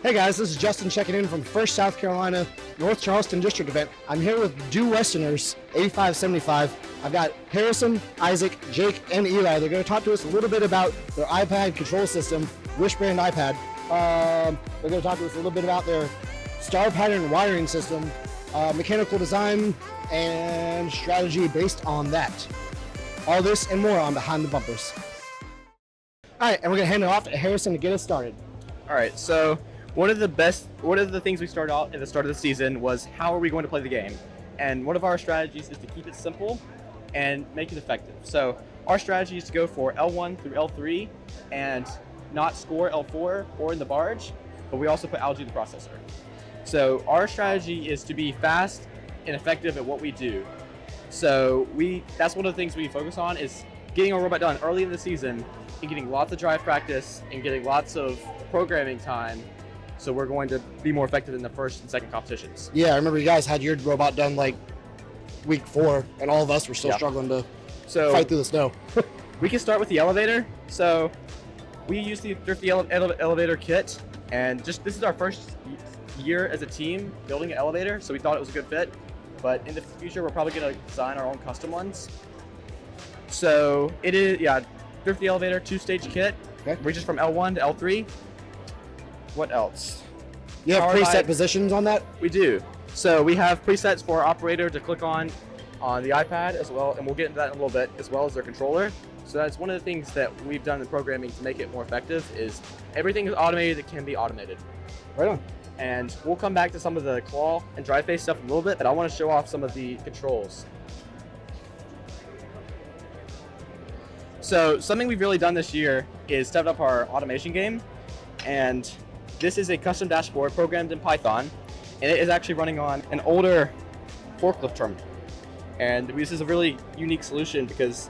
Hey guys, this is Justin checking in from First South Carolina North Charleston District event. I'm here with Due Westerners 8575. I've got Harrison, Isaac, Jake, and Eli. They're going to talk to us a little bit about their iPad control system, Wish brand iPad. They're going to talk to us a little bit about their star pattern wiring system, mechanical design, and strategy based on that. All this and more on Behind the Bumpers. All right, and we're going to hand it off to Harrison to get us started. All right, so one of the things we started out at the start of the season was how are we going to play the game? And one of our strategies is to keep it simple and make it effective. So our strategy is to go for L1 through L3 and not score L4 or in the barge, but we also put algae in the processor. So our strategy is to be fast and effective at what we do. So that's one of the things we focus on is getting our robot done early in the season and getting lots of drive practice and getting lots of programming time. So we're going to be more effective in the first and second competitions. Yeah, I remember you guys had your robot done like week 4, and all of us were still struggling to fight through the snow. We can start with the elevator. So we use the Thrifty elevator kit, and this is our first year as a team building an elevator, so we thought it was a good fit. But in the future, we're probably going to design our own custom ones. So it is, Thrifty elevator 2-stage kit, reaches from L1 to L3. What else? You have preset positions on that? We do. So we have presets for our operator to click on the iPad as well, and we'll get into that in a little bit, as well as their controller. So that's one of the things that we've done in programming to make it more effective is everything is automated that can be automated. Right on. And we'll come back to some of the claw and drive face stuff in a little bit, but I want to show off some of the controls. So something we've really done this year is stepped up our automation game, and this is a custom dashboard programmed in Python, and it is actually running on an older forklift terminal. And this is a really unique solution because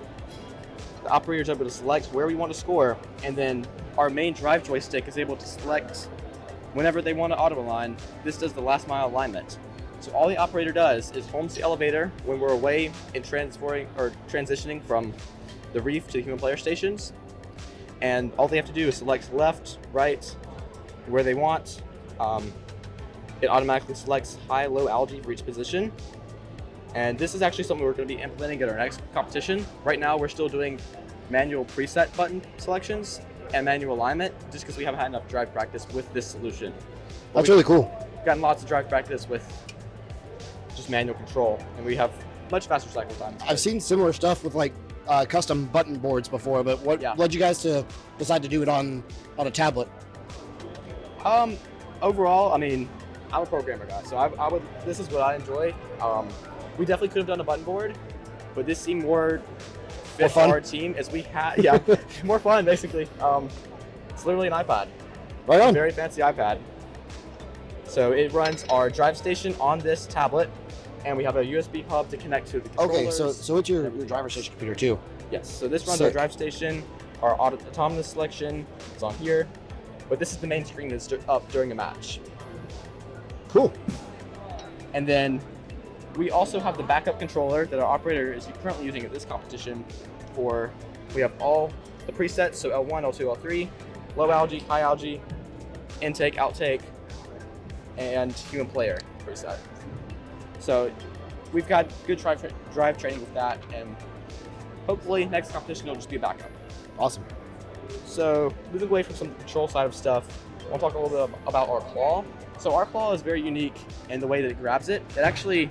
the operator is able to select where we want to score, and then our main drive joystick is able to select whenever they want to auto align. This does the last mile alignment. So all the operator does is homes the elevator when we're away and transitioning from the reef to the human player stations. And all they have to do is select left, right, where they want. It automatically selects high, low algae for each position. And this is actually something we're going to be implementing at our next competition. Right now, we're still doing manual preset button selections and manual alignment, just because we haven't had enough drive practice with this solution. That's really cool. Gotten lots of drive practice with just manual control, and we have much faster cycle time. I've seen similar stuff with like custom button boards before, but what led you guys to decide to do it on a tablet? Overall, I mean, I'm a programmer guy, so this is what I enjoy. We definitely could have done a button board, but this seemed more fit for our team as we had, more fun basically. It's literally an iPad. Right on. A very fancy iPad. So it runs our drive station on this tablet, and we have a USB hub to connect to the controllers. Okay, so it's your driver station computer too? Yes, so this runs our drive station, our autonomous selection is on here, but this is the main screen that's up during a match. Cool. And then we also have the backup controller that our operator is currently using at this competition we have all the presets, so L1, L2, L3, low algae, high algae, intake, outtake, and human player preset. So we've got good drive training with that, and hopefully next competition will just be a backup. Awesome. So moving away from some of the control side of stuff, I want to talk a little bit about our claw. So our claw is very unique in the way that it grabs it. It actually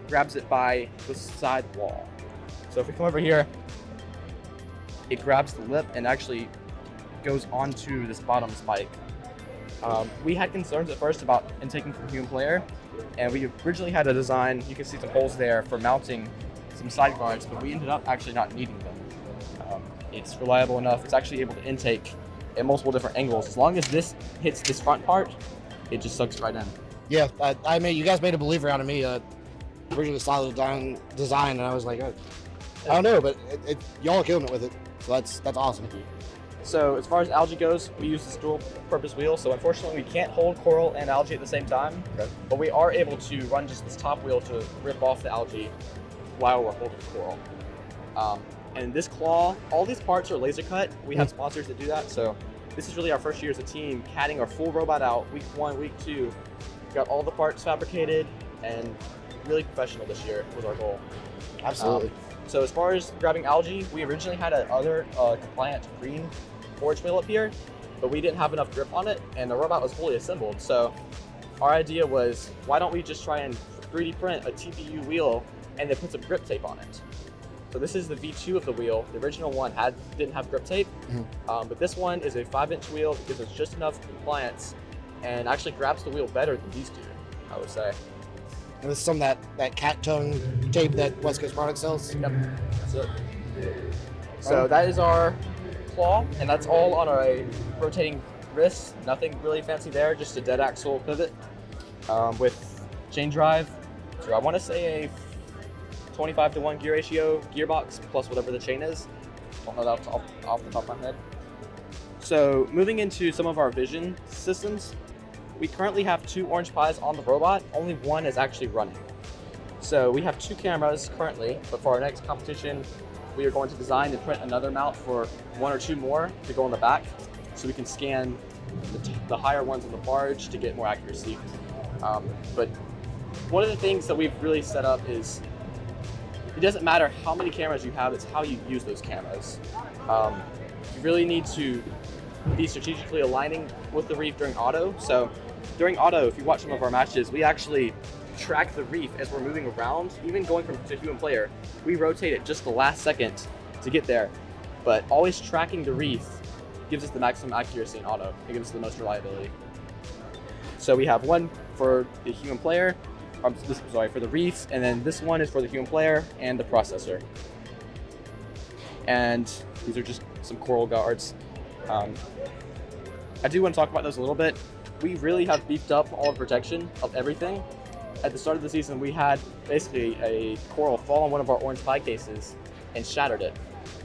grabs it by the side wall. So if we come over here, it grabs the lip and actually goes onto this bottom spike. We had concerns at first about intaking from human player, and we originally had a design, you can see some holes there for mounting some side guards, but we ended up actually not needing them. It's reliable enough, it's actually able to intake at multiple different angles. As long as this hits this front part, it just sucks right in. Yeah, I mean, you guys made a believer out of me. Originally saw the design, and I was like, I don't know, but y'all are killing it with it. So that's awesome. So as far as algae goes, we use this dual purpose wheel. So unfortunately, we can't hold coral and algae at the same time, but we are able to run just this top wheel to rip off the algae while we're holding the coral. And this claw, all these parts are laser cut. We have sponsors that do that, so this is really our first year as a team, catting our full robot out week 1, week 2. Got all the parts fabricated, and really professional this year was our goal. Absolutely. So as far as grabbing algae, we originally had another compliant green forage wheel up here, but we didn't have enough grip on it, and the robot was fully assembled. So our idea was, why don't we just try and 3D print a TPU wheel and then put some grip tape on it? So this is the V2 of the wheel. The original one didn't have grip tape, but this one is a 5-inch wheel that gives us just enough compliance and actually grabs the wheel better than these two, I would say. And this is some of that cat tongue tape that West Coast Product sells. Yep, that's it. So that is our claw, and that's all on a rotating wrist. Nothing really fancy there, just a dead axle pivot with chain drive. So I want to say a 25-to-1 gear ratio gearbox plus whatever the chain is. Don't know that off the top of my head. So moving into some of our vision systems, we currently have 2 orange pies on the robot. Only one is actually running. So we have 2 cameras currently, but for our next competition, we are going to design and print another mount for 1 or 2 more to go on the back, so we can scan the higher ones on the barge to get more accuracy. But one of the things that we've really set up is, it doesn't matter how many cameras you have, it's how you use those cameras. You really need to be strategically aligning with the reef during auto. So during auto, if you watch some of our matches, we actually track the reef as we're moving around. Even going to human player, we rotate it just the last second to get there. But always tracking the reef gives us the maximum accuracy in auto. It gives us the most reliability. So we have one for the human player, for the reef, and then this one is for the human player and the processor. And these are just some coral guards. I do want to talk about those a little bit. We really have beefed up all the protection of everything. At the start of the season, we had basically a coral fall on one of our orange pie cases and shattered it.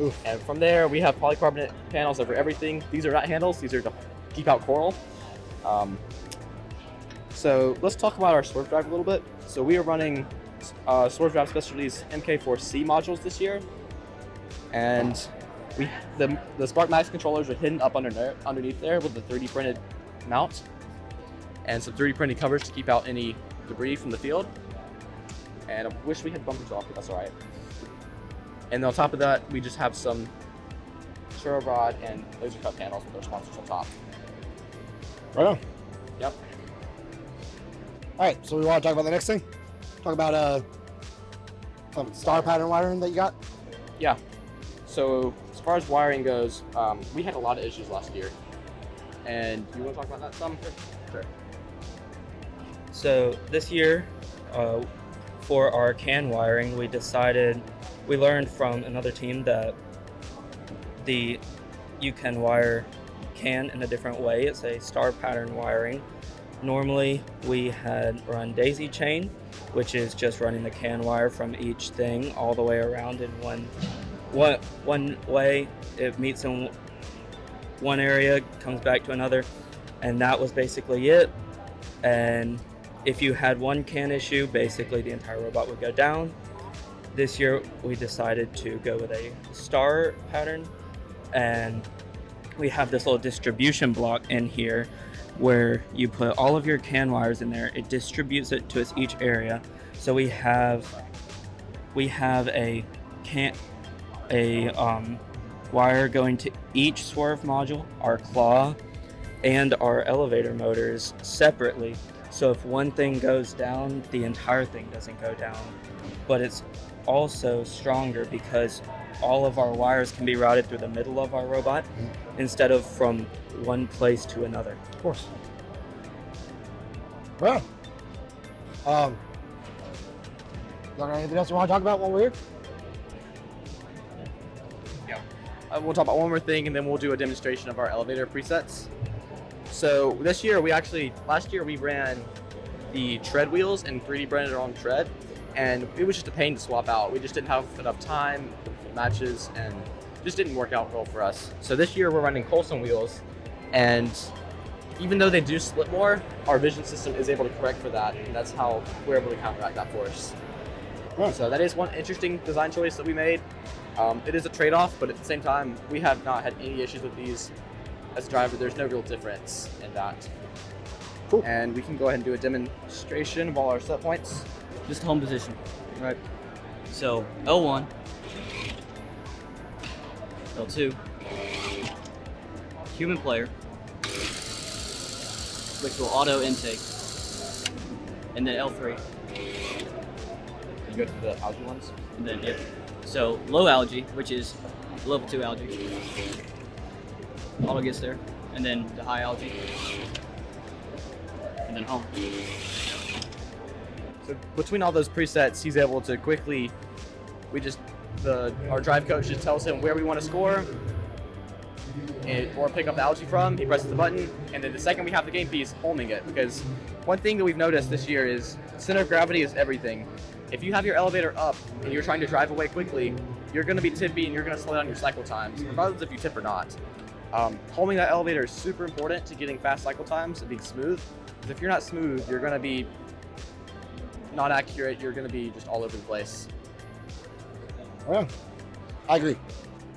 Oof. And from there, we have polycarbonate panels over everything. These are not handles, these are to keep out coral. So let's talk about our Swerve Drive a little bit. So we are running Swerve Drive Specialties MK4C modules this year. And the Spark Max controllers are hidden up underneath there with the 3D printed mount and some 3D printed covers to keep out any debris from the field. And I wish we had bumpers off, but that's all right. And on top of that, we just have some servo rod and laser cut panels with our sponsors on top. Right on. Yep. All right, so we want to talk about the next thing? Talk about some star pattern wiring that you got? Yeah. So as far as wiring goes, we had a lot of issues last year. And you want to talk about that some? Sure. So this year, for our can wiring, we learned from another team that you can wire can in a different way. It's a star pattern wiring. Normally we had run daisy chain, which is just running the can wire from each thing all the way around in one way. It meets in one area, comes back to another, and that was basically it. And if you had one can issue, basically the entire robot would go down. This year we decided to go with a star pattern, and we have this little distribution block in here where you put all of your can wires in there. It distributes it to each area. So we have a wire going to each swerve module, our claw, and our elevator motors separately. So if one thing goes down, the entire thing doesn't go down. But it's also stronger because all of our wires can be routed through the middle of our robot instead of from one place to another. Of course. Well, anything else you want to talk about while we're here? Yeah. We'll talk about one more thing and then we'll do a demonstration of our elevator presets. So last year we ran the tread wheels and 3D printed our own tread, and it was just a pain to swap out. We just didn't have enough time, matches, and just didn't work out well for us. So this year we're running Coulson wheels, and even though they do slip more, our vision system is able to correct for that, and that's how we're able to counteract that force. Right. So that is one interesting design choice that we made. It is a trade-off, but at the same time, we have not had any issues with these. as a driver, there's no real difference in that. Cool. And we can go ahead and do a demonstration of all our set points. Just home position, right? So L1, L2, human player, which will auto intake, and then L3, You go to the algae ones. and then yep. So low algae, which is level 2 algae, auto gets there, and then the high algae, and then home. So between all those presets, he's able to quickly, our drive coach just tells him where we want to score, or pick up the algae from. He presses the button, and then the second we have the game piece, homing it. Because one thing that we've noticed this year is center of gravity is everything. If you have your elevator up and you're trying to drive away quickly, you're going to be tippy and you're going to slow down your cycle times, regardless if you tip or not. Homing that elevator is super important to getting fast cycle times and being smooth. Because if you're not smooth, you're going to be not accurate. You're going to be just all over the place. Yeah, I agree.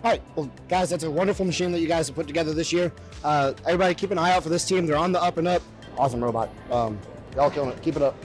All right, well, guys, that's a wonderful machine that you guys have put together this year. Everybody keep an eye out for this team. They're on the up and up. Awesome robot. Y'all killing it. Keep it up.